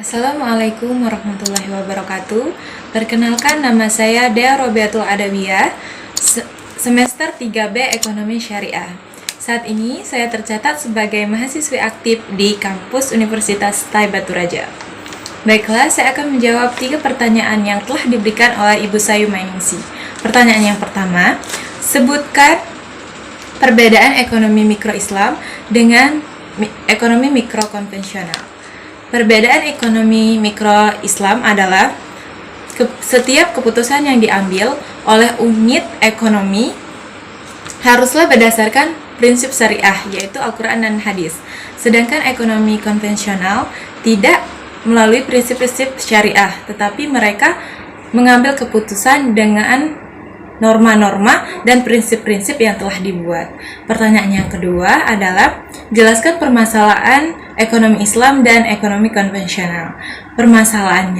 Assalamualaikum warahmatullahi wabarakatuh. Perkenalkan, nama saya Dea Robiatul Adawiyah, semester 3B Ekonomi Syariah. Saat ini saya tercatat sebagai mahasiswi aktif di kampus Universitas Taibat Raja. Baiklah, saya akan menjawab 3 pertanyaan yang telah diberikan oleh Ibu Sayu Mainingsi. Pertanyaan yang pertama, sebutkan perbedaan ekonomi mikro Islam dengan ekonomi mikro konvensional. Perbedaan ekonomi mikro Islam adalah setiap keputusan yang diambil oleh unit ekonomi haruslah berdasarkan prinsip syariah, yaitu Al-Quran dan Hadis. Sedangkan ekonomi konvensional tidak melalui prinsip-prinsip syariah, tetapi mereka mengambil keputusan dengan norma-norma dan prinsip-prinsip yang telah dibuat. Pertanyaan yang kedua adalah jelaskan permasalahan ekonomi Islam dan ekonomi konvensional. Permasalahan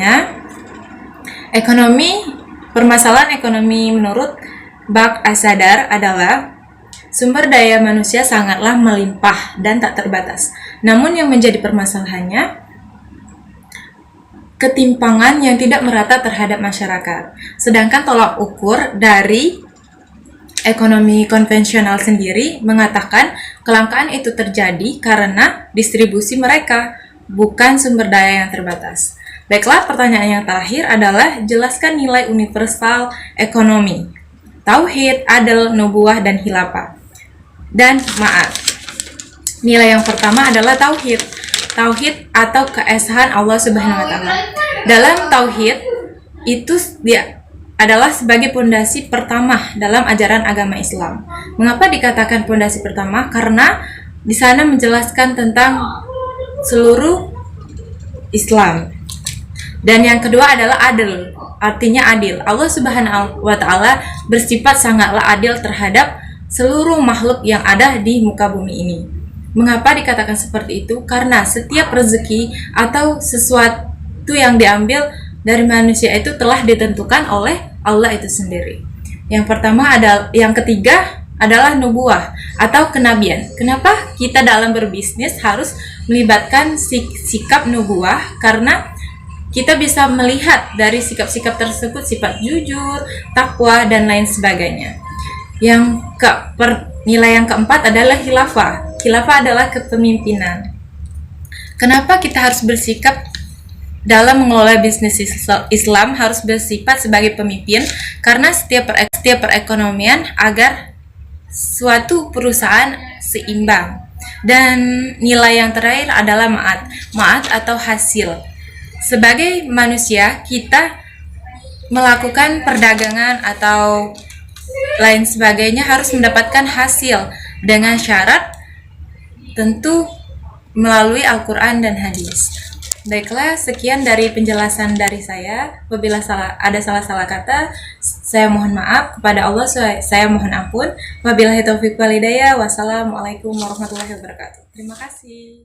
ekonomi menurut Bak Asadar adalah sumber daya manusia sangatlah melimpah dan tak terbatas. Namun yang menjadi permasalahannya ketimpangan yang tidak merata terhadap masyarakat. Sedangkan tolak ukur dari ekonomi konvensional sendiri mengatakan kelangkaan itu terjadi karena distribusi mereka, bukan sumber daya yang terbatas. Baiklah, pertanyaan yang terakhir adalah jelaskan nilai universal ekonomi, tauhid, adil, nubuwah, dan khilafah. Dan maaf, nilai yang pertama adalah tauhid. Tauhid atau keesaan Allah Subhanahu wa taala. Dalam tauhid itu dia adalah sebagai pondasi pertama dalam ajaran agama Islam. Mengapa dikatakan pondasi pertama? Karena di sana menjelaskan tentang seluruh Islam. Dan yang kedua adalah adil, artinya adil. Allah Subhanahu wa taala bersifat sangatlah adil terhadap seluruh makhluk yang ada di muka bumi ini. Mengapa dikatakan seperti itu? Karena setiap rezeki atau sesuatu yang diambil dari manusia itu telah ditentukan oleh Allah itu sendiri. Yang ketiga adalah nubuwah atau kenabian. Kenapa kita dalam berbisnis harus melibatkan sikap nubuwah? Karena kita bisa melihat dari sikap-sikap tersebut sifat jujur, takwa, dan lain sebagainya. Nilai yang keempat adalah khilafah. Khilafah adalah kepemimpinan. Kenapa kita harus bersikap dalam mengelola bisnis Islam harus bersifat sebagai pemimpin? Karena setiap perekonomian agar suatu perusahaan seimbang. Dan nilai yang terakhir adalah ma'at atau hasil. Sebagai manusia, kita melakukan perdagangan atau lain sebagainya harus mendapatkan hasil dengan syarat tentu melalui Al-Quran dan Hadis. Baiklah, sekian dari penjelasan dari saya. Apabila ada salah-salah kata, saya mohon maaf. Kepada Allah, saya mohon ampun. Wabillahi taufiq wal hidayah. Wassalamualaikum warahmatullahi wabarakatuh. Terima kasih.